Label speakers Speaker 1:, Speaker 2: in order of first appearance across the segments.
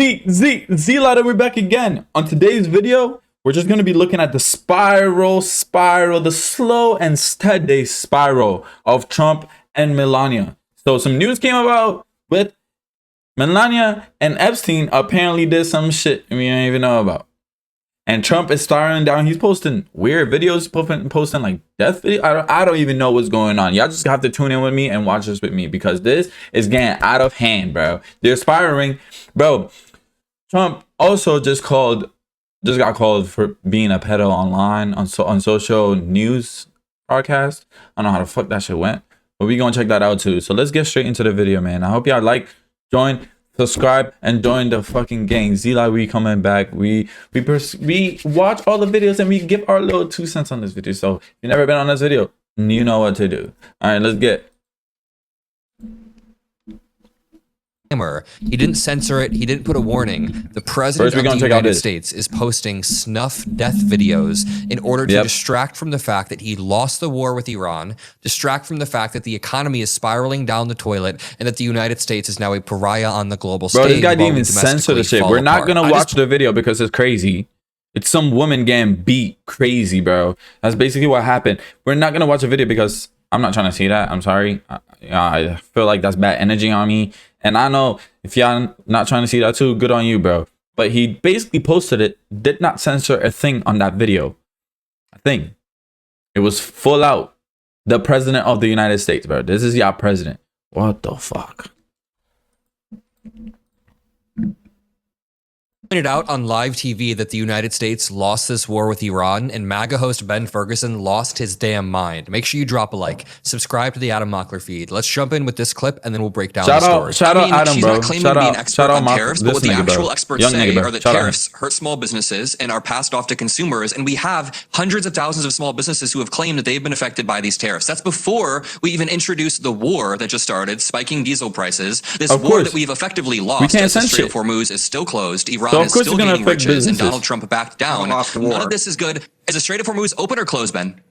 Speaker 1: Z-Lada, we're back again. On today's video, we're just going to be looking at the the slow and steady spiral of Trump and Melania. So some news came about with Melania and Epstein apparently did some shit we don't even know about. And Trump is spiraling down. He's posting weird videos, posting like death videos. I don't even know what's going on. Y'all just have to tune in with me and watch this with me because this is getting out of hand, bro. They're spiraling, bro. Trump also just got called for being a pedo online on social news broadcast. I don't know how the fuck that shit went, but we gonna check that out too. So let's get straight into the video, man. I hope y'all like, join, subscribe, and join the fucking gang. Z-Lada, we coming back. We watch all the videos and we give our little 2 cents on this video. So if you've never been on this video, you know what to do. All right, let's get.
Speaker 2: He didn't censor it. He didn't put a warning. The president of the United States is posting snuff death videos in order to distract from the fact that he lost the war with Iran, distract from the fact that the economy is spiraling down the toilet, and that the United States is now a pariah on the global stage.
Speaker 1: Bro, this guy didn't even censor the shit. We're not going to watch the video because it's crazy. It's some woman getting beat crazy, bro. That's basically what happened. We're not going to watch a video because I'm not trying to see that. I'm sorry. I feel like that's bad energy on me. And I know if y'all not trying to see that too, good on you, bro. But he basically posted it, did not censor a thing on that video. A thing. It was full out. The president of the United States, bro. This is y'all president. What the fuck?
Speaker 2: Pointed out on live TV that the United States lost this war with Iran, and MAGA host Ben Ferguson lost his damn mind. Make sure you drop a like, subscribe to the Adam Mockler feed. Let's jump in with this clip, and then we'll break down the story.
Speaker 3: Shout out Adam, bro. She's not claiming to be an expert on tariffs, but what the actual experts say are that tariffs hurt small businesses and are passed off to consumers, and we have hundreds of thousands of small businesses who have claimed that they've been affected by these tariffs. That's before we even introduced the war that just started, spiking diesel prices. This war that we've effectively lost as the Strait of Hormuz is still closed. Iran is still gaining riches, and Donald Trump backed down. None of this is good. Is the Strait of Hormuz open or closed, Ben?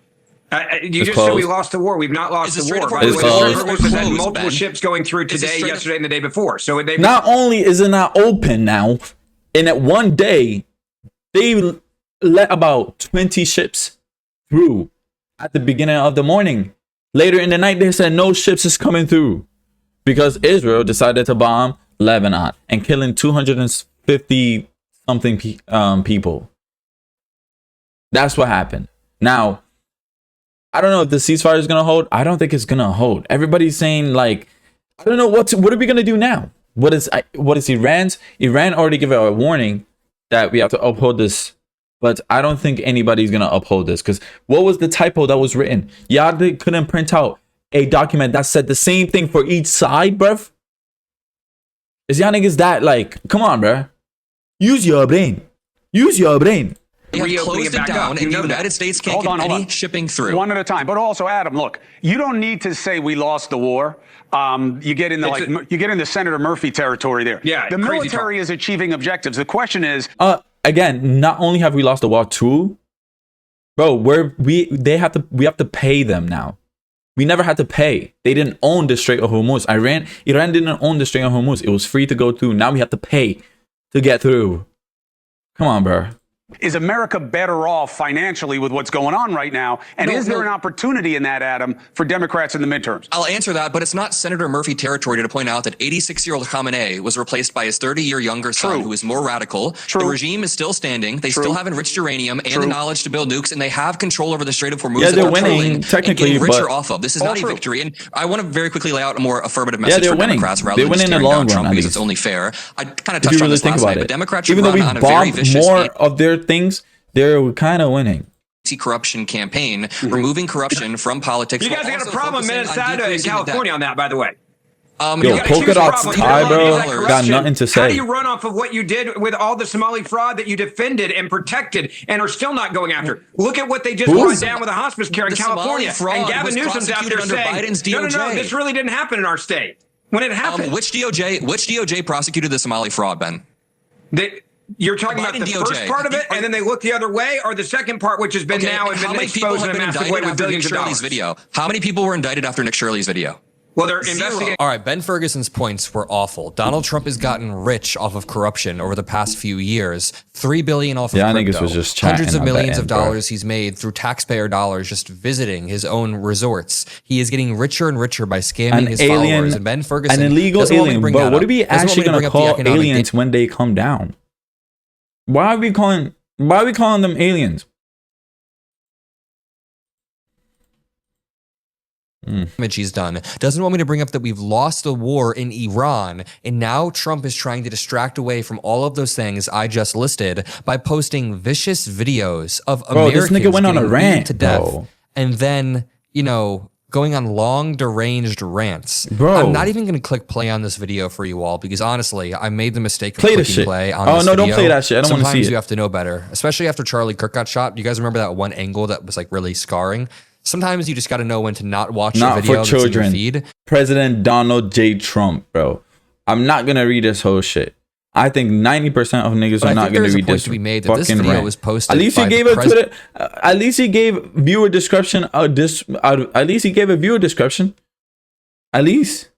Speaker 4: You just said we lost the war. We've not lost the war. By the way, the Strait has had multiple ships going through today, yesterday, and the day before. So
Speaker 1: not only is it not open now, and at one day, they let about 20 ships through at the beginning of the morning. Later in the night, they said no ships is coming through because Israel decided to bomb Lebanon and killing 250 something people. That's what happened. Now, I don't know if the ceasefire is gonna hold. I don't think it's gonna hold. Everybody's saying like, I don't know what are we gonna do now? What is Iran's? Iran already gave a warning that we have to uphold this, but I don't think anybody's gonna uphold this because what was the typo that was written? Y'all couldn't print out a document that said the same thing for each side, bruv. Is y'all niggas that like? Come on, bruh. Use your brain. Use your brain.
Speaker 3: They have closed it down, and the United States can't get any shipping through.
Speaker 5: One at a time. But also, Adam, look, you don't need to say we lost the war. You get into Senator Murphy territory there. Yeah, the military is achieving objectives. The question is,
Speaker 1: again, not only have we lost the war too, bro, we have to pay them now. We never had to pay. They didn't own the Strait of Hormuz. Iran didn't own the Strait of Hormuz. It was free to go through. Now we have to pay to get through. Come on, bro.
Speaker 5: Is America better off financially with what's going on right now? And is there an opportunity in that, Adam, for Democrats in the midterms?
Speaker 3: I'll answer that, but it's not Senator Murphy territory to point out that 86-year-old Khamenei was replaced by his 30-year younger son, who is more radical. The regime is still standing. They still have enriched uranium and the knowledge to build nukes, and they have control over the Strait of Hormuz.
Speaker 1: Yeah, they're winning, technically,
Speaker 3: richer off of. This is not a victory. And I want to very quickly lay out a more affirmative message for Democrats rather than just tearing down Trump because it's only fair. I kind of touched on this last night, but Democrats should run on a very vicious
Speaker 1: more of their things. They're kind of winning.
Speaker 3: Anti-corruption campaign, removing corruption from politics.
Speaker 4: You guys got a problem in Minnesota and California on that, by the way.
Speaker 1: Yo, polka dots tie, bro. Got nothing to say.
Speaker 4: How do you run off of what you did with all the Somali fraud that you defended and protected and are still not going after? Look at what they just brought down with a hospice care in California. And Gavin Newsom's out there saying, no, this really didn't happen in our state. When it happened.
Speaker 3: Which DOJ prosecuted the Somali fraud, Ben?
Speaker 4: You're talking about the first part of it, and then they look the other way, or the second part, which has been now and been exposed in a massive way with billions of dollars.
Speaker 3: Video. How many people were indicted after Nick Shirley's video?
Speaker 4: Well, they're investigating.
Speaker 2: All right, Ben Ferguson's points were awful. Donald Trump has gotten rich off of corruption over the past few years. $3 billion off of crypto.
Speaker 1: I think was just
Speaker 2: hundreds of millions of dollars he's made through taxpayer dollars just visiting his own resorts. He is getting richer and richer by scamming his followers. And Ben Ferguson,
Speaker 1: an illegal alien. But what are we actually going to call aliens when they come down? Why are we calling them aliens?
Speaker 2: Damage he's done. Doesn't want me to bring up that we've lost the war in Iran, and now Trump is trying to distract away from all of those things I just listed by posting vicious videos of Americans
Speaker 1: this nigga went on a rant
Speaker 2: to death, and then going on long deranged rants.
Speaker 1: Bro,
Speaker 2: I'm not even going to click play on this video for you all because honestly, I made the mistake of clicking play on this video.
Speaker 1: Don't play that shit. I don't want to see it.
Speaker 2: Sometimes you have to know better, especially after Charlie Kirk got shot. Do you guys remember that one angle that was like really scarring? Sometimes you just got to know when to not watch a video
Speaker 1: for children.
Speaker 2: That's in your feed.
Speaker 1: President Donald J. Trump, bro. I'm not going to read this whole shit. I think 90% of niggas are not going to read this
Speaker 2: fucking video was posted.
Speaker 1: At least he gave at least he gave viewer description. At least he gave a viewer description. At least.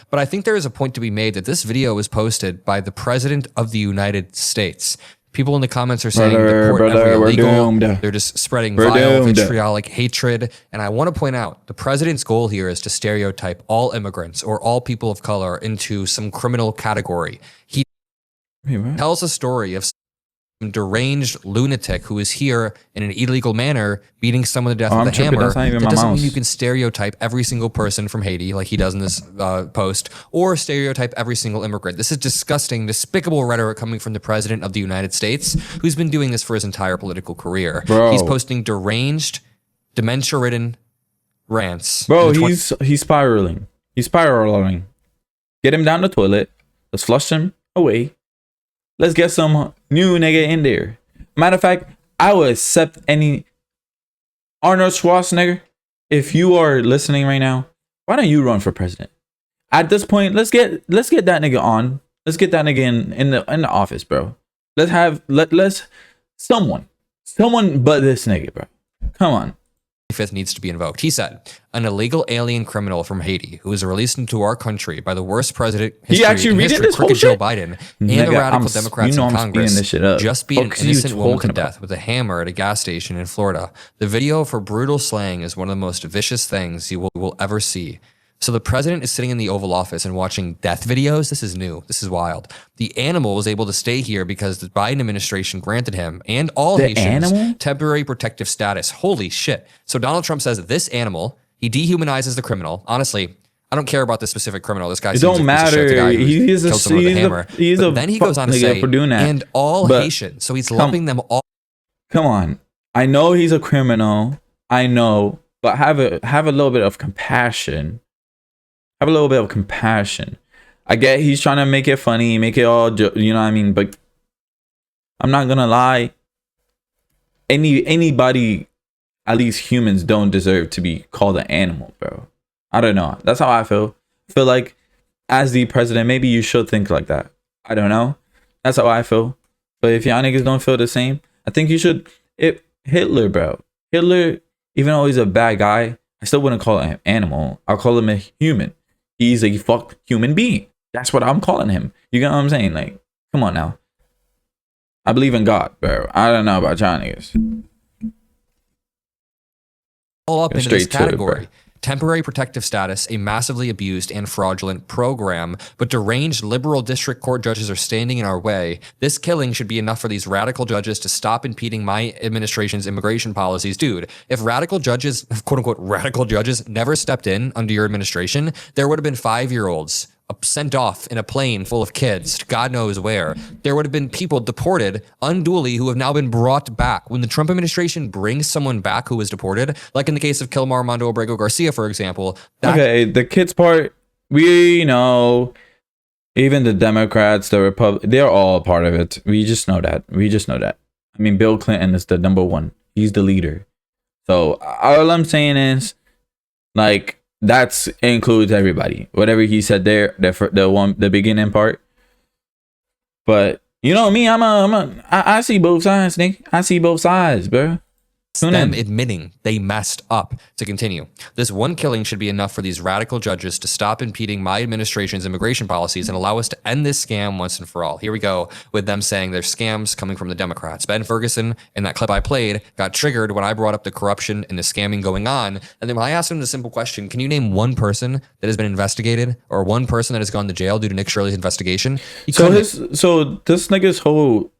Speaker 2: But I think there is a point to be made that this video was posted by the President of the United States. People in the comments are saying deport every illegal. They're just spreading vile, vitriolic hatred. And I want to point out, the president's goal here is to stereotype all immigrants or all people of color into some criminal category. He tells a story of some deranged lunatic who is here in an illegal manner beating someone to death with a hammer. That doesn't mean you can stereotype every single person from Haiti like he does in this post, or stereotype every single immigrant. This is disgusting, despicable rhetoric coming from the president of the United States, who's been doing this for his entire political career.
Speaker 1: Bro.
Speaker 2: He's posting deranged, dementia-ridden rants.
Speaker 1: Bro, he's spiraling. He's spiraling. Get him down the toilet. Let's flush him away. Let's get some new nigga in there. Matter of fact, I would accept any Arnold Schwarzenegger. If you are listening right now, why don't you run for president? At this point, let's get that nigga on. Let's get that nigga in the office, bro. Let's someone but this nigga, bro. Come on.
Speaker 2: 5th needs to be invoked. He said, an illegal alien criminal from Haiti who was released into our country by the worst president
Speaker 1: he actually read this whole shit?
Speaker 2: Joe Biden and the radical Democrats in Congress just beat an innocent woman to death with a hammer at a gas station in Florida. The video for brutal slaying is one of the most vicious things you will ever see. So the president is sitting in the Oval Office and watching death videos. This is new. This is wild. The animal was able to stay here because the Biden administration granted him and all Haitians temporary protective status. Holy shit. So Donald Trump says that this animal, he dehumanizes the criminal. Honestly, I don't care about this specific criminal. This guy
Speaker 1: it don't matter.
Speaker 2: Then he goes on to say, for doing that. And all Haitians. So he's lumping them all.
Speaker 1: Come on. I know he's a criminal. I know. But have a little bit of compassion. Have a little bit of compassion. I get he's trying to make it funny, make it all, you know what I mean? But I'm not gonna lie. Anybody, at least humans, don't deserve to be called an animal, bro. I don't know. That's how I feel. I feel like as the president, maybe you should think like that. I don't know. That's how I feel. But if y'all niggas don't feel the same, I think you should. Hitler, bro. Hitler, even though he's a bad guy, I still wouldn't call him an animal. I'll call him a human. He's a fuck human being. That's what I'm calling him. You get what I'm saying? Like, come on now. I believe in God, bro. I don't know about y'all niggas.
Speaker 2: All up into this category. Temporary protective status, a massively abused and fraudulent program, but deranged liberal district court judges are standing in our way. This killing should be enough for these radical judges to stop impeding my administration's immigration policies. Dude, if radical judges, quote unquote, radical judges never stepped in under your administration, there would have been 5-year-olds sent off in a plane full of kids, God knows where. There would have been people deported unduly who have now been brought back. When the Trump administration brings someone back who was deported, like in the case of Kilmar Armando Abrego Garcia, for example.
Speaker 1: Okay, the kids part, we know, even the Democrats, the Republic, they're all part of it. We just know that. I mean, Bill Clinton is the number one. He's the leader. So all I'm saying is, like, that includes everybody. Whatever he said there, the beginning part. But you know me, I see both sides, Nick. I see both sides, bro.
Speaker 2: them admitting they messed up to continue. This one killing should be enough for these radical judges to stop impeding my administration's immigration policies and allow us to end this scam once and for all. Here we go with them saying there's scams coming from the Democrats. Ben Ferguson, in that clip I played, got triggered when I brought up the corruption and the scamming going on. And then when I asked him the simple question, can you name one person that has been investigated or one person that has gone to jail due to Nick Shirley's investigation?
Speaker 1: So this nigga's whole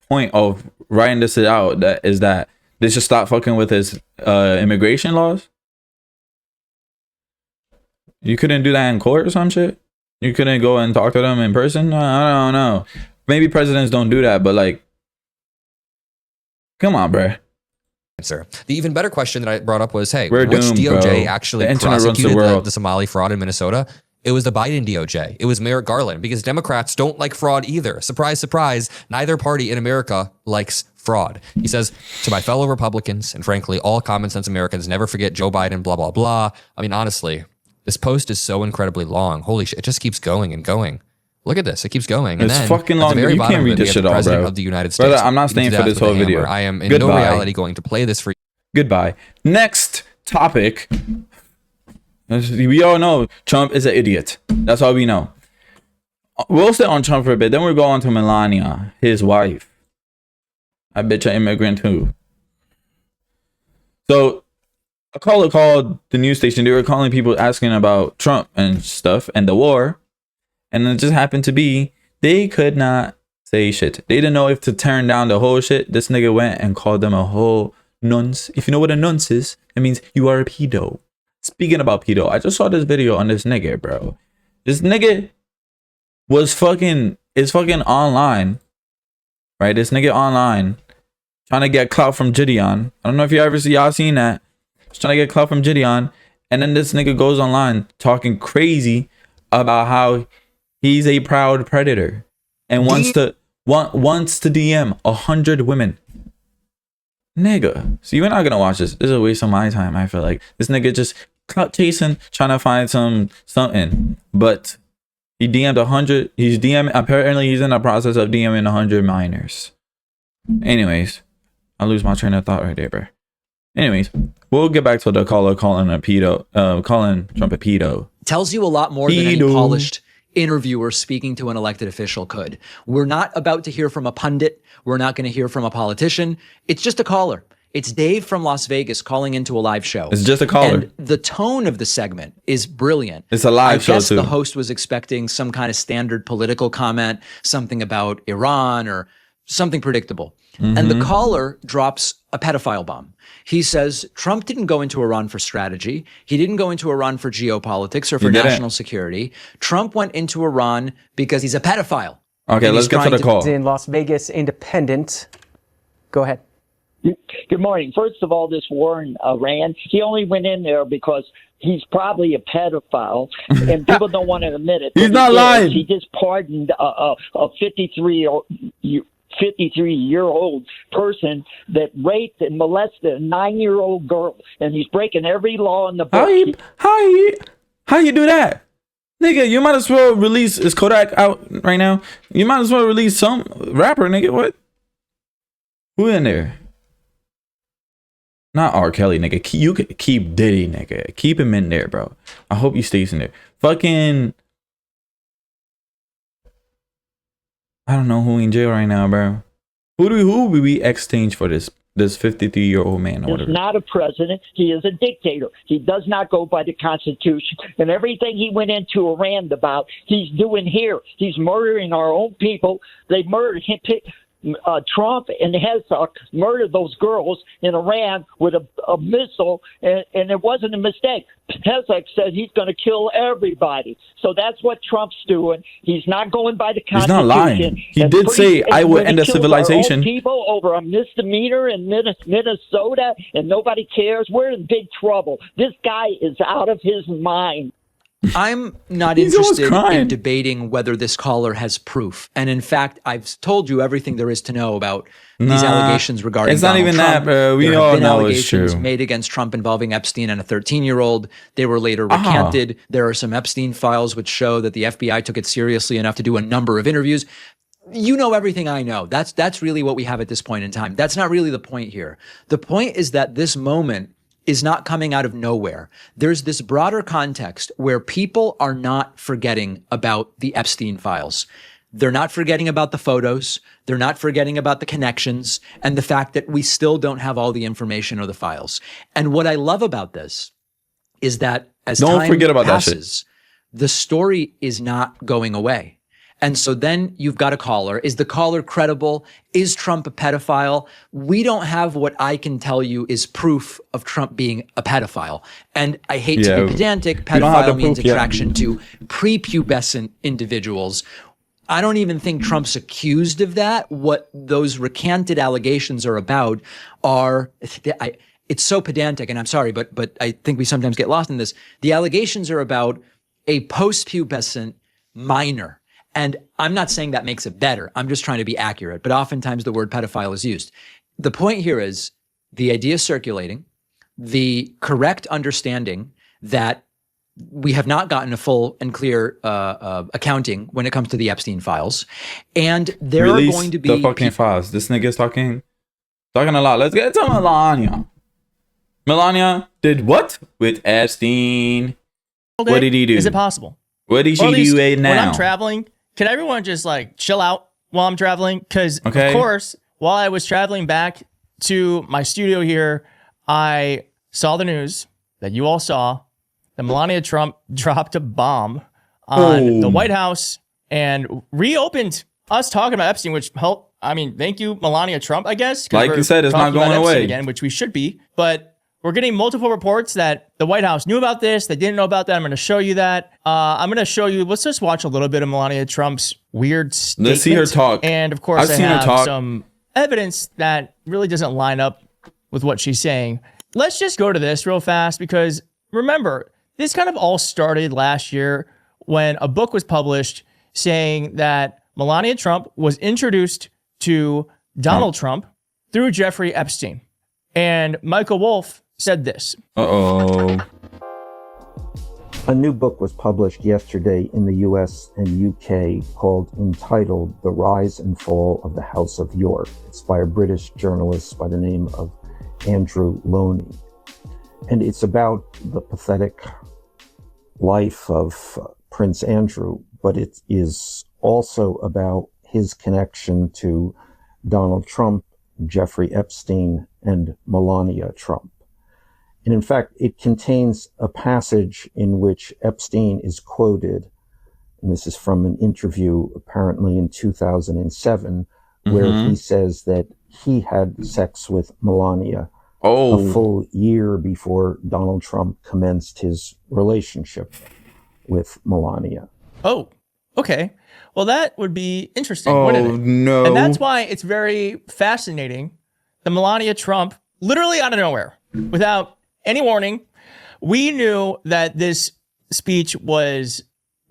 Speaker 1: point of writing this out is that they should stop fucking with his immigration laws. You couldn't do that in court or some shit? You couldn't go and talk to them in person? I don't know. Maybe presidents don't do that, but like, come on, bruh.
Speaker 2: Sir. The even better question that I brought up was, hey,
Speaker 1: which
Speaker 2: DOJ actually prosecuted the Somali fraud in Minnesota? It was the Biden DOJ. It was Merrick Garland, because Democrats don't like fraud either. Surprise, surprise. Neither party in America likes fraud. He says, to my fellow Republicans, and frankly, all common sense Americans, never forget Joe Biden, blah, blah, blah. I mean, honestly, this post is so incredibly long. Holy shit, it just keeps going and going. Look at this. It keeps going. And
Speaker 1: it's
Speaker 2: then,
Speaker 1: fucking long. You can't read this shit all, bro.
Speaker 2: Of the United States.
Speaker 1: Brother, I'm not staying for this whole video.
Speaker 2: I am in no reality going to play this for you.
Speaker 1: Goodbye. Next topic. We all know Trump is an idiot. That's all we know. We'll stay on Trump for a bit. Then we'll go on to Melania, his wife. I bitch an immigrant too. So a caller called the news station. They were calling people asking about Trump and stuff and the war. And it just happened to be they could not say shit. They didn't know if to turn down the whole shit. This nigga went and called them a whole nunce. If you know what a nunce is, it means you are a pedo. Speaking about pedo, I just saw this video on this nigga, bro. This nigga is fucking online, right? This nigga online trying to get clout from Gideon. I don't know if y'all seen that. He's trying to get clout from Gideon, and then this nigga goes online talking crazy about how he's a proud predator and wants to DM 100 women. Nigga, so you're not gonna watch this. This is a waste of my time. I feel like this nigga just clout chasing, trying to find something, but he DM'd 100. Apparently he's in the process of DMing 100 minors. Anyways, I lose my train of thought right there, bro. Anyways, we'll get back to the caller calling a pedo, calling Trump a pedo.
Speaker 6: Tells you a lot more than any polished interviewer speaking to an elected official could. We're not about to hear from a pundit. We're not going to hear from a politician. It's just a caller. It's Dave from Las Vegas calling into a live show.
Speaker 1: It's just a caller.
Speaker 6: And the tone of the segment is brilliant.
Speaker 1: It's a live show, too.
Speaker 6: I guess the host was expecting some kind of standard political comment, something about Iran or something predictable. Mm-hmm. And the caller drops a pedophile bomb. He says Trump didn't go into Iran for strategy. He didn't go into Iran for geopolitics or for national security. Trump went into Iran because he's a pedophile.
Speaker 1: Okay, let's get to the call.
Speaker 7: In Las Vegas Independent. Go ahead.
Speaker 8: Good morning. First of all, this war in Iran, he only went in there because he's probably a pedophile, and people don't want to admit it.
Speaker 1: He's not lying.
Speaker 8: He just pardoned a 53-year-old person that raped and molested a 9-year-old girl, and he's breaking every law in the book.
Speaker 1: How you do that? Nigga, you might as well release, is Kodak out right now? You might as well release some rapper, nigga. What? Who in there? Not R. Kelly, nigga. You could keep Diddy, nigga. Keep him in there, bro. I hope he stays in there. Fucking, I don't know who in jail right now, bro. Who would we exchange for this 53-year-old man?
Speaker 8: He's not a president. He is a dictator. He does not go by the Constitution. And everything he went into Iran about, he's doing here. He's murdering our own people. They murdered him. Trump and Herzog murdered those girls in Iran with a missile, and it wasn't a mistake. Herzog said he's going to kill everybody. So that's what Trump's doing. He's not going by the Constitution.
Speaker 1: He's not lying. He did say, I will end a civilization.
Speaker 8: People over a misdemeanor in Minnesota, and nobody cares. We're in big trouble. This guy is out of his mind.
Speaker 6: I'm not interested in debating whether this caller has proof. And in fact, I've told you everything there is to know about these allegations regarding
Speaker 1: it's not
Speaker 6: Donald
Speaker 1: even
Speaker 6: Trump.
Speaker 1: that, bro. We all know it's true.
Speaker 6: Allegations made against Trump involving Epstein and a 13-year-old. They were later recanted. There are some Epstein files which show that the FBI took it seriously enough to do a number of interviews. you know everything I know. That's really what we have at this point in time. That's not really the point here. The point is that this moment is not coming out of nowhere. There's this broader context where people are not forgetting about the Epstein files. They're not forgetting about the photos. They're not forgetting about the connections and the fact that we still don't have all the information or the files. And what I love about this is that as time passes, the story is not going away. And so then you've got a caller. Is the caller credible? Is Trump a pedophile? We don't have what I can tell you is proof of Trump being a pedophile. And I hate to be pedantic. Pedophile means attraction to prepubescent individuals. I don't even think Trump's accused of that. What those recanted allegations are about are, it's so pedantic, and I'm sorry, but I think we sometimes get lost in this. The allegations are about a post-pubescent minor. And I'm not saying that makes it better. I'm just trying to be accurate. But oftentimes the word pedophile is used. The point here is the idea circulating, the correct understanding that we have not gotten a full and clear accounting when it comes to the Epstein files. And there are going to be
Speaker 1: the fucking files. This nigga's talking a lot. Let's get to Melania. Melania did what with Epstein? What did he do?
Speaker 9: Is it possible?
Speaker 1: What did she do right now?
Speaker 9: When I'm traveling, can everyone just like chill out while I'm traveling? Because of course, while I was traveling back to my studio here, I saw the news that you all saw that Melania Trump dropped a bomb on the White House and reopened us talking about Epstein, which helped. I mean, thank you, Melania Trump, I guess.
Speaker 1: Like you said, it's not going away
Speaker 9: again, which we should be. But we're getting multiple reports that the White House knew about this. They didn't know about that. I'm going to show you that. I'm going to show you. Let's just watch a little bit of Melania Trump's weird statement.
Speaker 1: Let's see her talk.
Speaker 9: And of course, I have some evidence that really doesn't line up with what she's saying. Let's just go to this real fast because remember, this kind of all started last year when a book was published saying that Melania Trump was introduced to Donald Trump through Jeffrey Epstein. And Michael Wolff said this.
Speaker 1: Uh-oh.
Speaker 10: A new book was published yesterday in the US and UK entitled The Rise and Fall of the House of York. It's by a British journalist by the name of Andrew Loney. And it's about the pathetic life of Prince Andrew, but it is also about his connection to Donald Trump, Jeffrey Epstein, and Melania Trump. And in fact, it contains a passage in which Epstein is quoted, and this is from an interview apparently in 2007, where he says that he had sex with Melania a full year before Donald Trump commenced his relationship with Melania.
Speaker 9: Oh, okay. Well, that would be interesting, wouldn't it?
Speaker 1: No.
Speaker 9: And that's why it's very fascinating that Melania Trump, literally out of nowhere, without any warning, we knew that this speech was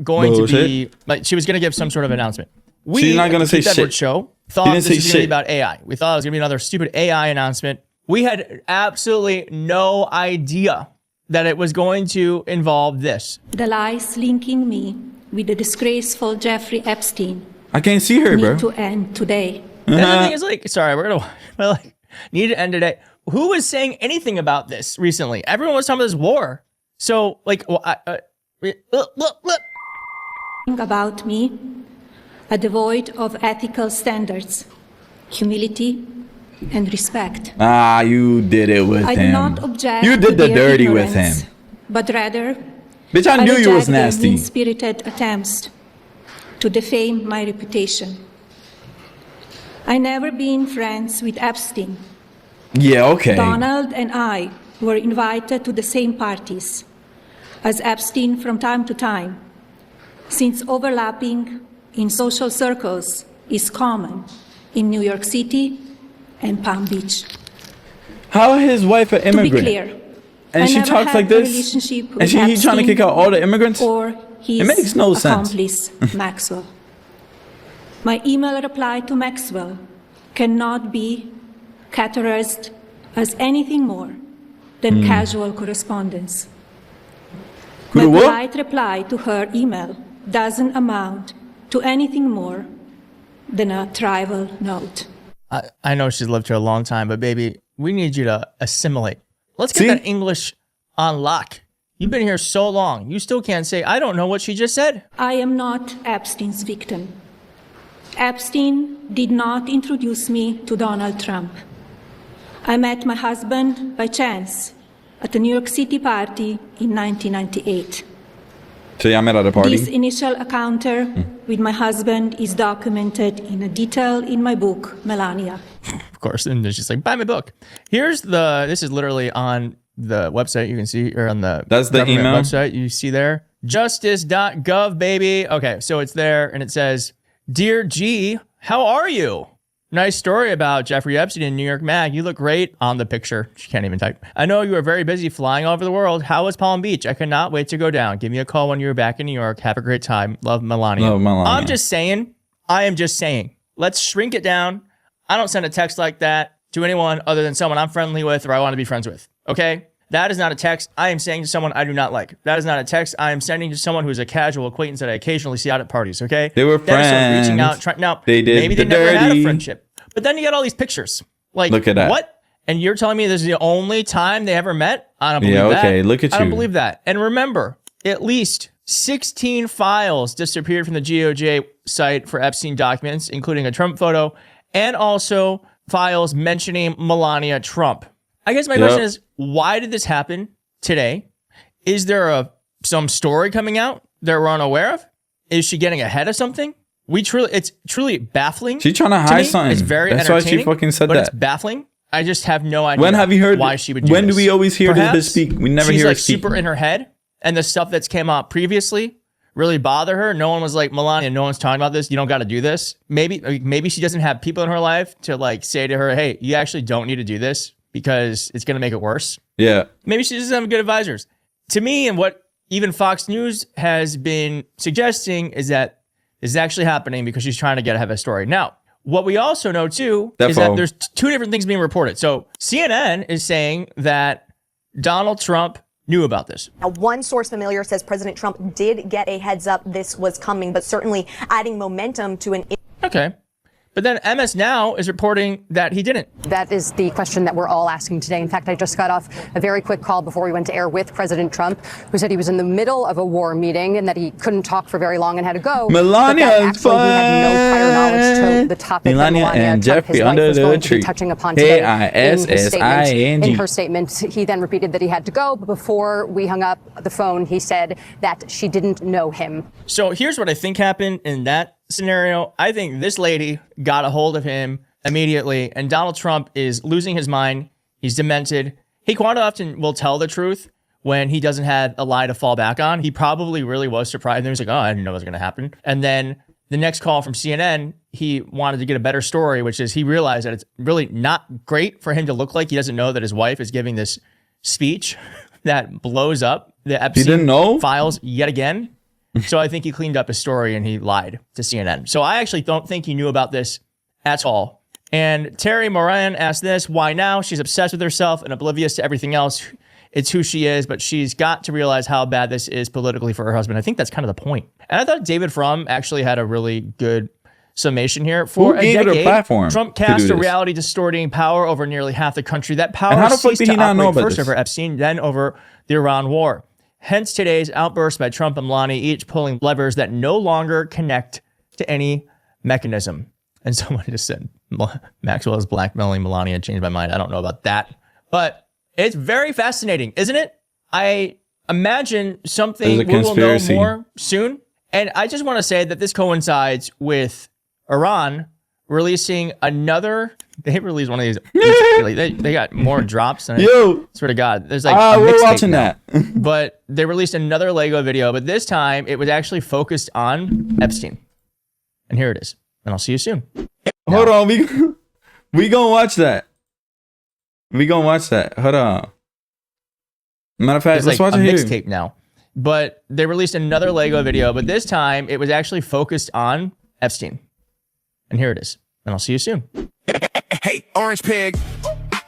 Speaker 9: going to be, like, she was going to give some sort of announcement.
Speaker 1: She's not going to say shit.
Speaker 9: Show thought this was going to be about AI. We thought it was going to be another stupid AI announcement. We had absolutely no idea that it was going to involve this.
Speaker 11: The lies linking me with the disgraceful Jeffrey Epstein.
Speaker 1: I can't see her, bro.
Speaker 11: Need to end today.
Speaker 9: And the thing is, like, sorry, we're need to end today. Who was saying anything about this recently? Everyone was talking about this war. So, like,
Speaker 11: about me, are devoid of ethical standards, humility, and respect.
Speaker 1: Ah, you did it with him.
Speaker 11: I do not object.
Speaker 1: You did the dirty with him.
Speaker 11: But rather,
Speaker 1: bitch, I knew you was nasty.
Speaker 11: Mean-spirited attempts to defame my reputation. I never been friends with Epstein.
Speaker 1: Yeah, okay.
Speaker 11: Donald and I were invited to the same parties as Epstein from time to time, since overlapping in social circles is common in New York City and Palm Beach.
Speaker 1: How is his wife an immigrant?
Speaker 11: To be clear,
Speaker 1: and she talks like this? And he's trying to kick out all the immigrants? It makes no sense.
Speaker 11: Maxwell. My email reply to Maxwell cannot be categorized as anything more than casual correspondence. My polite reply to her email doesn't amount to anything more than a trivial note.
Speaker 9: I know she's lived here a long time, but baby, we need you to assimilate. Let's get that English on lock. You've been here so long. You still can't say, I don't know what she just said.
Speaker 11: I am not Epstein's victim. Epstein did not introduce me to Donald Trump. I met my husband by chance at a New York City party in 1998.
Speaker 1: So y'all met at a party?
Speaker 11: This initial encounter with my husband is documented in detail in my book, Melania.
Speaker 9: Of course, and she's like, buy my book. This is literally on the website you can see, or on the
Speaker 1: That's the email
Speaker 9: website you see there. Justice.gov, baby. Okay, so it's there, and it says, Dear G, how are you? Nice story about Jeffrey Epstein in New York Mag. You look great on the picture. She can't even type. I know you are very busy flying all over the world. How was Palm Beach? I cannot wait to go down. Give me a call when you're back in New York. Have a great time. Love, Melania.
Speaker 1: Love, Melania.
Speaker 9: I'm just saying. I am just saying. Let's shrink it down. I don't send a text like that to anyone other than someone I'm friendly with or I want to be friends with. Okay? That is not a text I am saying to someone I do not like. That is not a text I am sending to someone who is a casual acquaintance that I occasionally see out at parties. Okay?
Speaker 1: They were friends.
Speaker 9: That is someone reaching out. Now,
Speaker 1: they did
Speaker 9: maybe they never had a friendship. But then you got all these pictures. Like,
Speaker 1: look at that.
Speaker 9: What? And you're telling me this is the only time they ever met? I don't believe that.
Speaker 1: Yeah, okay, look at you.
Speaker 9: I don't believe that. And remember, at least 16 files disappeared from the DOJ site for Epstein documents, including a Trump photo, and also files mentioning Melania Trump. I guess my question is, why did this happen today? Is there some story coming out that we're unaware of? Is she getting ahead of something? It's truly baffling.
Speaker 1: She's trying to hide something.
Speaker 9: It's very
Speaker 1: That's
Speaker 9: entertaining.
Speaker 1: Why she fucking said
Speaker 9: but
Speaker 1: that.
Speaker 9: It's baffling. I just have no idea.
Speaker 1: When have you heard?
Speaker 9: Why she would do
Speaker 1: when
Speaker 9: this?
Speaker 1: do we always hear
Speaker 9: Perhaps
Speaker 1: this speak? We never
Speaker 9: she's
Speaker 1: hear
Speaker 9: like
Speaker 1: her speak.
Speaker 9: super in her head, and the stuff that's came out previously really bother her. No one was like, Melania, no one's talking about this. You don't got to do this. Maybe she doesn't have people in her life to like say to her, hey, you actually don't need to do this because it's going to make it worse.
Speaker 1: Yeah.
Speaker 9: Maybe she doesn't have good advisors. To me, and what even Fox News has been suggesting is that this is actually happening because she's trying to get ahead of a story. Now, what we also know too is that there's two different things being reported. So CNN is saying that Donald Trump knew about this.
Speaker 12: Now, one source familiar says President Trump did get a heads up this was coming, but certainly adding momentum to an...
Speaker 9: Okay. But then MS Now is reporting that he didn't.
Speaker 13: That is the question that we're all asking today. In fact, I just got off a very quick call before we went to air with President Trump, who said he was in the middle of a war meeting and that he couldn't talk for very long and had to go.
Speaker 1: Melania is fine.
Speaker 13: He had no prior knowledge to the topic.
Speaker 1: Melania and Jeffrey under the tree.
Speaker 13: Touching upon today
Speaker 1: K-I-S-S-I-N-G.
Speaker 13: in her statement, he then repeated that he had to go. But before we hung up the phone, he said that she didn't know him.
Speaker 9: So here's what I think happened in that scenario. I think this lady got a hold of him immediately, and Donald Trump is losing his mind. He's demented. He quite often will tell the truth when he doesn't have a lie to fall back on. He probably really was surprised. And he was like, oh, I didn't know it was going to happen. And then the next call from CNN, he wanted to get a better story, which is he realized that it's really not great for him to look like he doesn't know that his wife is giving this speech that blows up the Epstein files yet again. So I think he cleaned up his story and he lied to CNN. So I actually don't think he knew about this at all. And Terry Moran asked this, why now? She's obsessed with herself and oblivious to everything else. It's who she is, but she's got to realize how bad this is politically for her husband. I think that's kind of the point. And I thought David Frum actually had a really good summation here. For a decade, Trump cast a reality distorting power over nearly half the country. That power ceased to operate first over Epstein, then over the Iran war. Hence today's outburst by Trump and Melania, each pulling levers that no longer connect to any mechanism. And someone just said, Maxwell is blackmailing Melania. Changed my mind. I don't know about that. But it's very fascinating, isn't it? I imagine something we will know more soon. And I just want to say that this coincides with Iran releasing another... They released one of these. They got more drops than I swear to God. There's like
Speaker 1: we're watching that.
Speaker 9: But they released another Lego video, but this time it was actually focused on Epstein. And here it is. And I'll see you soon.
Speaker 1: Hold on, we gonna watch that. Hold on. Matter of fact, let's watch it here.
Speaker 9: Mixtape now. But they released another Lego video, but this time it was actually focused on Epstein. And here it is. And I'll see you soon.
Speaker 14: Hey, Orange Pig.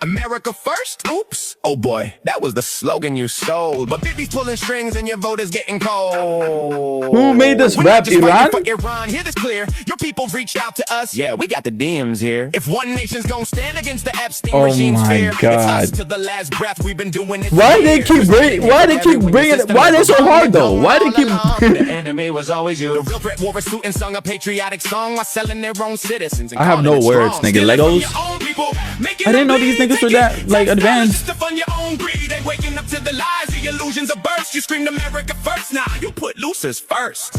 Speaker 14: America first? Oops. Oh boy, that was the slogan you stole. But Bibi's pulling strings and your vote is getting cold.
Speaker 1: Who made this rap, Iran?
Speaker 14: For Iran, hear this clear. Your people reached out to us. Yeah, we got the DMs here. If one nation's gonna stand against the Epstein regime's fear, it's us to the last breath. We've been doing it.
Speaker 1: Why they keep bringing it? Why they so hard though? Why they keep
Speaker 14: the enemy was always you. The real threat wore a suit and sung a patriotic song while selling their own citizens.
Speaker 1: I have no words, nigga. Legos. I didn't know these niggas were that like advanced.
Speaker 14: They waking up to the lies, the illusions of burst. You screamed America first, now you put losers first.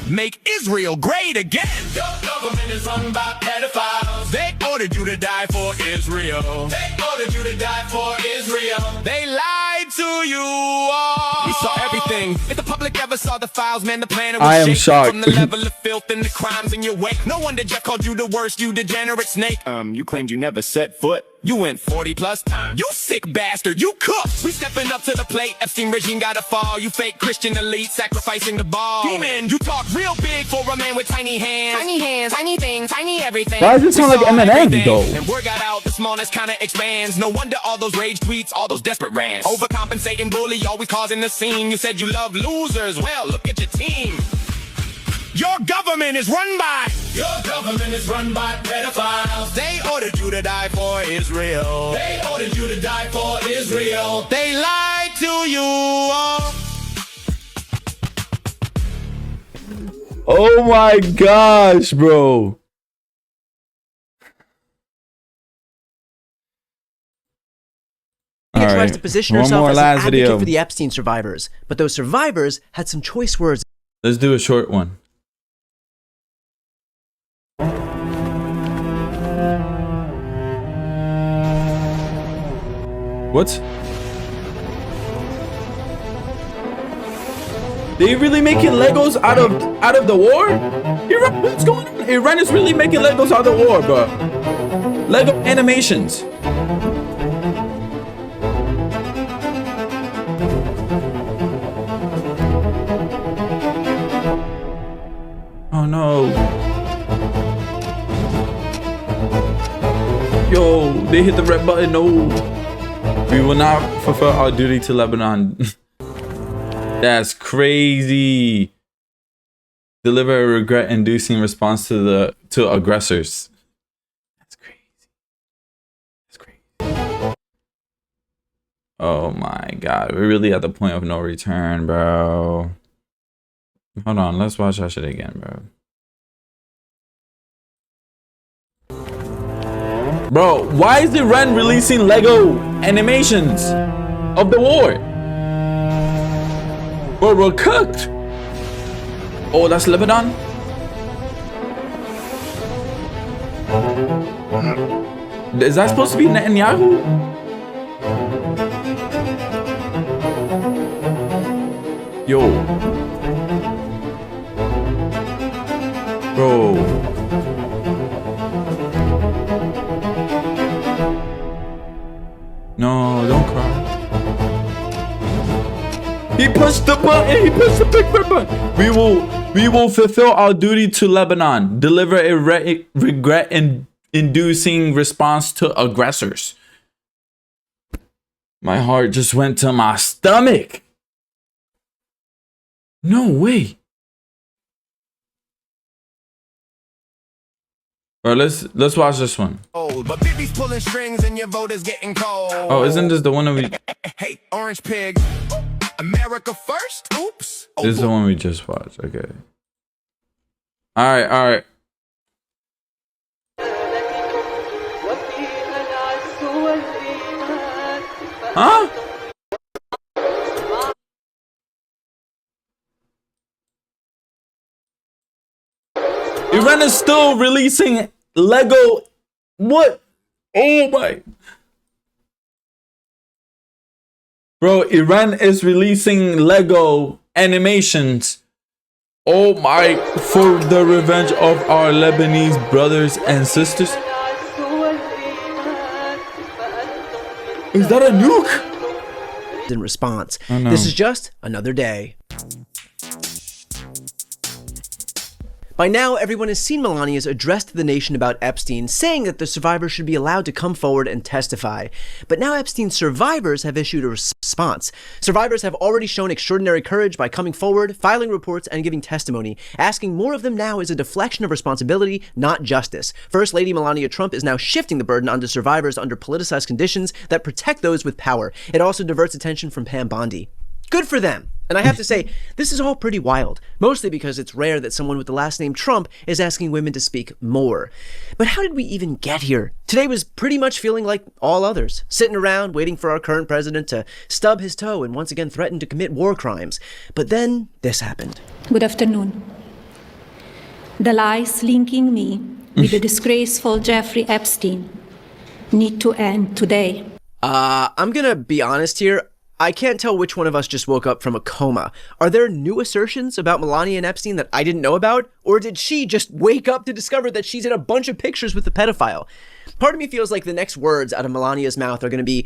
Speaker 14: Make Israel great again. Your government is run by pedophiles. They ordered you to die for Israel. They ordered you to die for Israel. They lied to you all. We saw everything. If the public ever saw the files, man, the planet was shaking
Speaker 1: shocked.
Speaker 14: from the level of filth and the crimes in your wake. No wonder Jeff called you the worst, you degenerate snake. You claimed you never set foot. You went 40 plus times. You sick bastard, you cooked. We stepping up to the plate. Epstein regime gotta fall. You fake Christian elite sacrificing the ball. Demon, you talk real big for a man with tiny hands. Tiny hands, tiny things, tiny everything.
Speaker 1: Why does it sound like Eminem though?
Speaker 14: And word got out, the smallness kinda expands. No wonder all those rage tweets, all those desperate rants. Overcompensating bully, always causing the scene. You said you love losers, well, look at your team. Your government is run by pedophiles. They ordered you to die for Israel. They ordered you to die for Israel. They lied to you all.
Speaker 1: Oh my gosh, bro.
Speaker 15: Tries to position herself as an advocate for the Epstein survivors, but those survivors had some choice words.
Speaker 1: Let's do a short one. What? They really making Legos out of the war? Iran, what's going on? Iran is really making Legos out of the war, bro. Lego animations. Oh no. Yo, they hit the red button. No. We will not fulfill our duty to Lebanon. That's crazy. Deliver a regret-inducing response to aggressors. That's crazy. That's crazy. Oh my god. We're really at the point of no return, bro. Hold on, let's watch that shit again, bro. Bro, why is Iran releasing Lego animations of the war? Bro, we're cooked. Oh, that's Lebanon? Is that supposed to be Netanyahu? Yo. Bro. No, don't cry. He pushed the button. He pushed the big red button. We will fulfill our duty to Lebanon. Deliver a regret-inducing response to aggressors. My heart just went to my stomach. No way. Bro, let's watch this one.
Speaker 14: But Bibi's pulling strings and your vote is getting cold.
Speaker 1: Oh, isn't this the one that we...
Speaker 14: Hey, orange pig. America first? Oops.
Speaker 1: This is the one we just watched. Okay. Alright. Huh? Iran is still releasing Lego. What? Oh my. Bro, Iran is releasing Lego animations. Oh my. For the revenge of our Lebanese brothers and sisters. Is that a nuke?
Speaker 15: In response.
Speaker 1: Oh, no.
Speaker 15: This is just another day. By now, everyone has seen Melania's address to the nation about Epstein, saying that the survivors should be allowed to come forward and testify. But now Epstein's survivors have issued a response. Survivors have already shown extraordinary courage by coming forward, filing reports, and giving testimony. Asking more of them now is a deflection of responsibility, not justice. First Lady Melania Trump is now shifting the burden onto survivors under politicized conditions that protect those with power. It also diverts attention from Pam Bondi. Good for them. And I have to say, this is all pretty wild, mostly because it's rare that someone with the last name Trump is asking women to speak more. But how did we even get here? Today was pretty much feeling like all others, sitting around waiting for our current president to stub his toe and once again threaten to commit war crimes. But then this happened.
Speaker 11: Good afternoon. The lies linking me with the disgraceful Jeffrey Epstein need to end today.
Speaker 15: I'm gonna be honest here. I can't tell which one of us just woke up from a coma. Are there new assertions about Melania and Epstein that I didn't know about? Or did she just wake up to discover that she's in a bunch of pictures with the pedophile? Part of me feels like the next words out of Melania's mouth are going to be,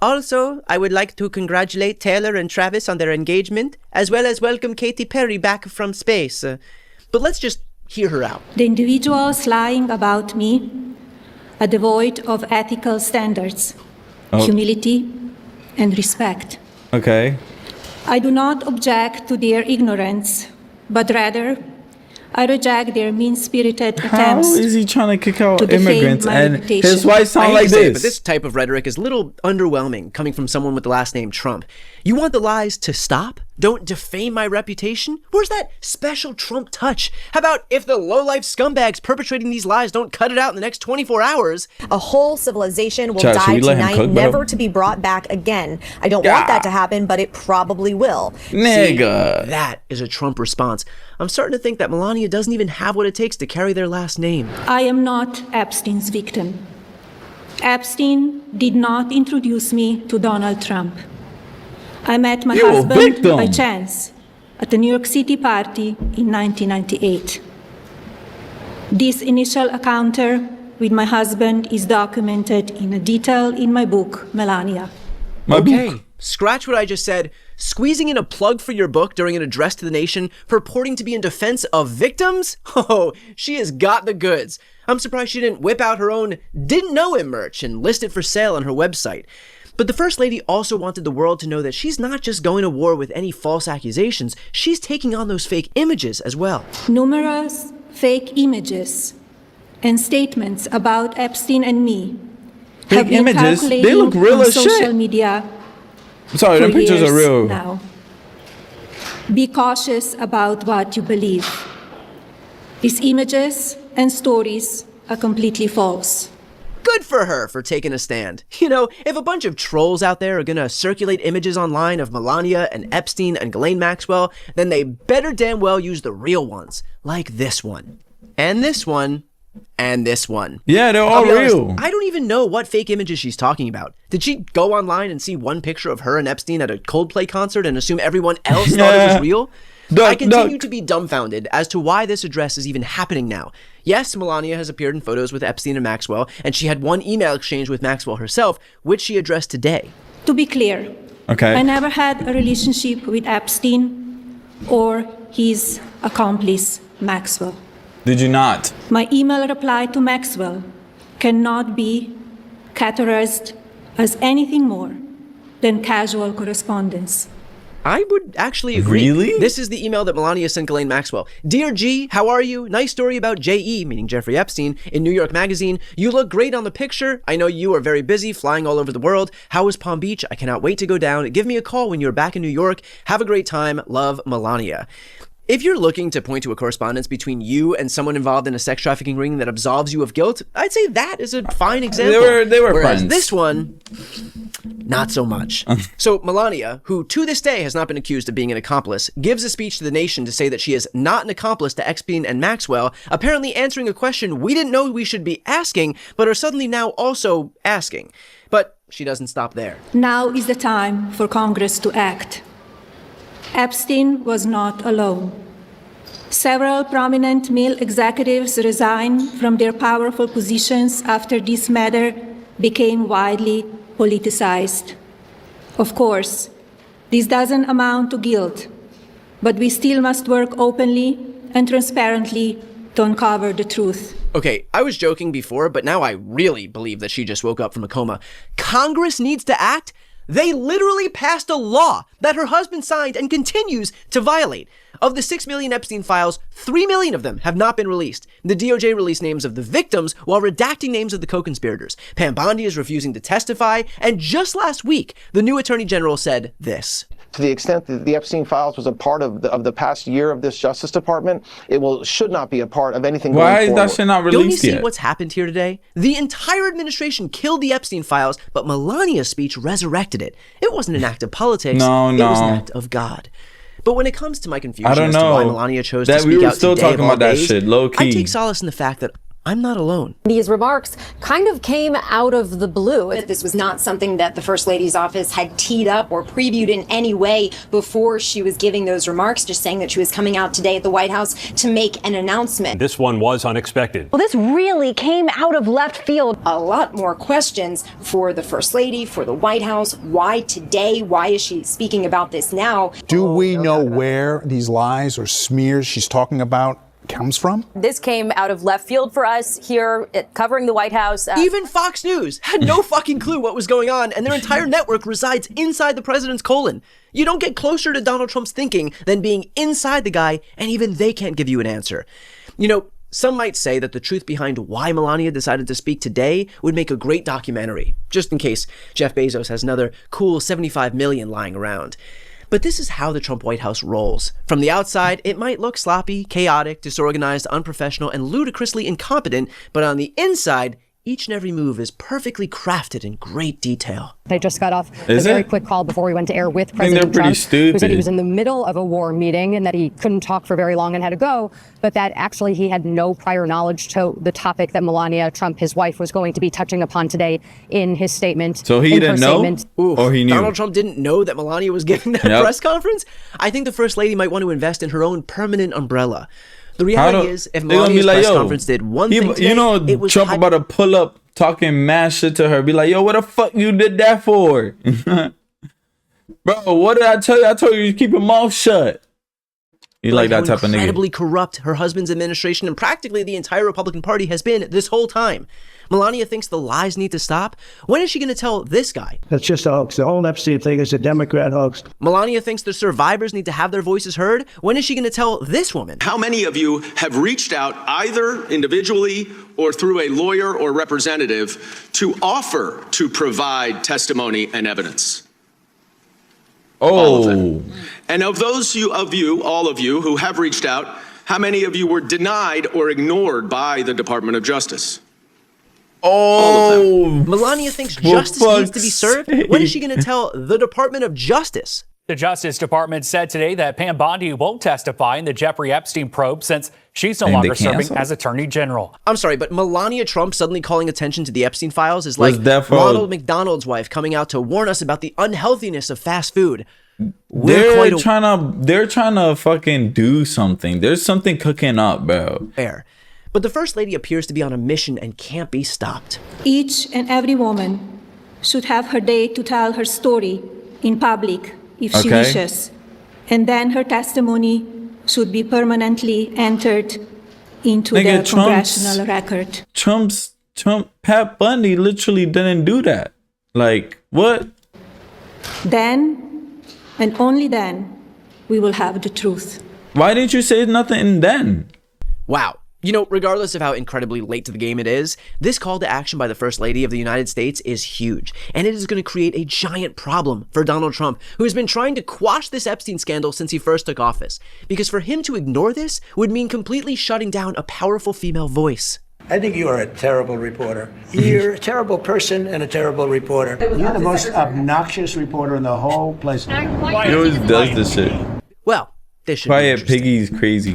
Speaker 15: also, I would like to congratulate Taylor and Travis on their engagement, as well as welcome Katy Perry back from space. But let's just hear her out.
Speaker 11: The individuals lying about me are devoid of ethical standards, humility, and respect.
Speaker 1: Okay.
Speaker 11: I do not object to their ignorance, but rather I reject their mean-spirited attempts.
Speaker 1: How is he trying to kick out immigrants and
Speaker 11: reputation.
Speaker 1: his wife sound like
Speaker 15: this?
Speaker 1: this?
Speaker 15: But this type of rhetoric is a little underwhelming coming from someone with the last name Trump. You want the lies to stop? Don't defame my reputation? Where's that special Trump touch? How about if the low-life scumbags perpetrating these lies don't cut it out in the next 24 hours?
Speaker 12: A whole civilization will die tonight, never to be brought back again. I don't want that to happen, but it probably will.
Speaker 1: Nigga.
Speaker 15: See, that is a Trump response. I'm starting to think that Melania doesn't even have what it takes to carry their last name.
Speaker 11: I am not Epstein's victim. Epstein did not introduce me to Donald Trump. I met my husband by chance at a New York City party in 1998. This initial encounter with my husband is documented in detail in my book, Melania.
Speaker 15: Okay, scratch what I just said. Squeezing in a plug for your book during an address to the nation, purporting to be in defense of victims? Oh, she has got the goods. I'm surprised she didn't whip out her own Didn't Know Him merch and list it for sale on her website. But the First Lady also wanted the world to know that she's not just going to war with any false accusations, she's taking on those fake images as well.
Speaker 11: Numerous fake images and statements about Epstein and me have been
Speaker 1: images? They look real as
Speaker 11: social
Speaker 1: shit.
Speaker 11: media.
Speaker 1: Sorry, the pictures are real.
Speaker 11: Now. Be cautious about what you believe. These images and stories are completely false.
Speaker 15: Good for her for taking a stand. You know, if a bunch of trolls out there are gonna circulate images online of Melania and Epstein and Ghislaine Maxwell, then they better damn well use the real ones, like this one, and this one, and this one.
Speaker 1: Yeah, they're all real.
Speaker 15: I don't even know what fake images she's talking about. Did she go online and see one picture of her and Epstein at a Coldplay concert and assume everyone else thought it was real? I continue to be dumbfounded as to why this address is even happening now. Yes, Melania has appeared in photos with Epstein and Maxwell, and she had one email exchange with Maxwell herself, which she addressed today.
Speaker 11: To be clear, I never had a relationship with Epstein or his accomplice, Maxwell.
Speaker 1: Did you not?
Speaker 11: My email reply to Maxwell cannot be categorized as anything more than casual correspondence.
Speaker 15: I would actually agree.
Speaker 1: Really?
Speaker 15: This is the email that Melania sent Ghislaine Maxwell. Dear G, how are you? Nice story about J.E., meaning Jeffrey Epstein, in New York Magazine. You look great on the picture. I know you are very busy flying all over the world. How is Palm Beach? I cannot wait to go down. Give me a call when you're back in New York. Have a great time. Love, Melania. If you're looking to point to a correspondence between you and someone involved in a sex trafficking ring that absolves you of guilt, I'd say that is a fine example.
Speaker 1: They were
Speaker 15: Whereas
Speaker 1: friends.
Speaker 15: This one, not so much. So Melania, who to this day has not been accused of being an accomplice, gives a speech to the nation to say that she is not an accomplice to Epstein and Maxwell, apparently answering a question we didn't know we should be asking, but are suddenly now also asking. But she doesn't stop there.
Speaker 11: Now is the time for Congress to act. Epstein was not alone. Several prominent male executives resigned from their powerful positions after this matter became widely politicized. Of course, this doesn't amount to guilt, but we still must work openly and transparently to uncover the truth.
Speaker 15: Okay, I was joking before, but now I really believe that she just woke up from a coma. Congress needs to act. They literally passed a law that her husband signed and continues to violate. Of the 6 million Epstein files, 3 million of them have not been released. The DOJ released names of the victims while redacting names of the co-conspirators. Pam Bondi is refusing to testify, and just last week, the new Attorney General said this.
Speaker 16: To the extent that the Epstein files was a part of the past year of this Justice Department, should not be a part of anything going forward.
Speaker 1: Why is that shit not released
Speaker 15: yet? Don't you see
Speaker 1: yet?
Speaker 15: What's happened here today? The entire administration killed the Epstein files, but Melania's speech resurrected it. It wasn't an act of politics.
Speaker 1: No.
Speaker 15: It was an act of God. But when it comes to my confusion
Speaker 1: I don't
Speaker 15: as
Speaker 1: know.
Speaker 15: to why Melania chose
Speaker 1: that
Speaker 15: to speak
Speaker 1: we were
Speaker 15: out
Speaker 1: still
Speaker 15: today
Speaker 1: talking about that
Speaker 15: days,
Speaker 1: shit, low key.
Speaker 15: I take solace in the fact that I'm not alone.
Speaker 17: These remarks kind of came out of the blue. That this was not something that the First Lady's office had teed up or previewed in any way before she was giving those remarks, just saying that she was coming out today at the White House to make an announcement.
Speaker 18: This one was unexpected.
Speaker 17: Well, this really came out of left field. A lot more questions for the First Lady, for the White House. Why today? Why is she speaking about this now?
Speaker 19: Do we know where these lies or smears she's talking about comes from?
Speaker 20: This came out of left field for us here covering the White House.
Speaker 15: Even Fox News had no fucking clue what was going on, and their entire network resides inside the president's colon. You don't get closer to Donald Trump's thinking than being inside the guy, and even they can't give you an answer. You know, some might say that the truth behind why Melania decided to speak today would make a great documentary, just in case Jeff Bezos has another cool 75 million lying around. But this is how the Trump White House rolls. From the outside, it might look sloppy, chaotic, disorganized, unprofessional, and ludicrously incompetent, but on the inside, each and every move is perfectly crafted in great detail.
Speaker 13: I just got off a very quick call before we went to air with President Trump, who said he was in the middle of a war meeting and that he couldn't talk for very long and had to go, but that actually he had no prior knowledge to the topic that Melania Trump, his wife, was going to be touching upon today in his statement.
Speaker 1: So he didn't know? Or he knew?
Speaker 15: Donald Trump didn't know that Melania was giving that press conference? I think the First Lady might want to invest in her own permanent umbrella. The reality is, if Melania's press conference did one thing today, it was
Speaker 1: Trump about to pull up talking mad shit to her. Be like, yo, what the fuck you did that for? Bro, what did I tell you? I told you to keep your mouth shut. You like that type of nigga.
Speaker 15: Incredibly corrupt her husband's administration and practically the entire Republican Party has been this whole time. Melania thinks the lies need to stop. When is she going to tell this guy?
Speaker 21: That's just a hoax. The whole Epstein thing is a Democrat hoax.
Speaker 15: Melania thinks the survivors need to have their voices heard. When is she going to tell this woman?
Speaker 22: How many of you have reached out either individually or through a lawyer or representative to offer to provide testimony and evidence?
Speaker 1: All
Speaker 22: of it. And of those all of you who have reached out, how many of you were denied or ignored by the Department of Justice?
Speaker 1: Oh,
Speaker 15: Melania thinks justice needs to be served. When is she going to tell the Department of Justice?
Speaker 23: The Justice Department said today that Pam Bondi won't testify in the Jeffrey Epstein probe since she's no longer serving as Attorney General.
Speaker 15: I'm sorry, but Melania Trump suddenly calling attention to the Epstein files is like Ronald McDonald's wife coming out to warn us about the unhealthiness of fast food.
Speaker 1: They're trying to fucking do something. There's something cooking up, bro.
Speaker 15: Fair. But the First Lady appears to be on a mission and can't be stopped.
Speaker 11: Each and every woman should have her day to tell her story in public if she wishes. And then her testimony should be permanently entered into the congressional record.
Speaker 1: Pat Bundy literally didn't do that. Like, what?
Speaker 11: Then, and only then, we will have the truth.
Speaker 1: Why didn't you say nothing then?
Speaker 15: Wow. You know, regardless of how incredibly late to the game it is, this call to action by the First Lady of the United States is huge, and it is going to create a giant problem for Donald Trump, who has been trying to quash this Epstein scandal since he first took office. Because for him to ignore this would mean completely shutting down a powerful female voice.
Speaker 21: I think you are a terrible reporter. You're a terrible person and a terrible reporter. You're the most obnoxious reporter in the whole place.
Speaker 1: He always does this shit.
Speaker 15: Well, this should
Speaker 1: Quiet Piggy's crazy.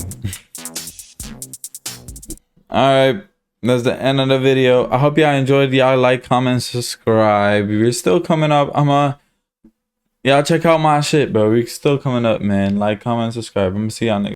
Speaker 1: Alright, that's the end of the video. I hope y'all enjoyed. Y'all like, comment, subscribe. We're still coming up. Y'all check out my shit, bro. We're still coming up, man. Like, comment, subscribe. I'm gonna see y'all next.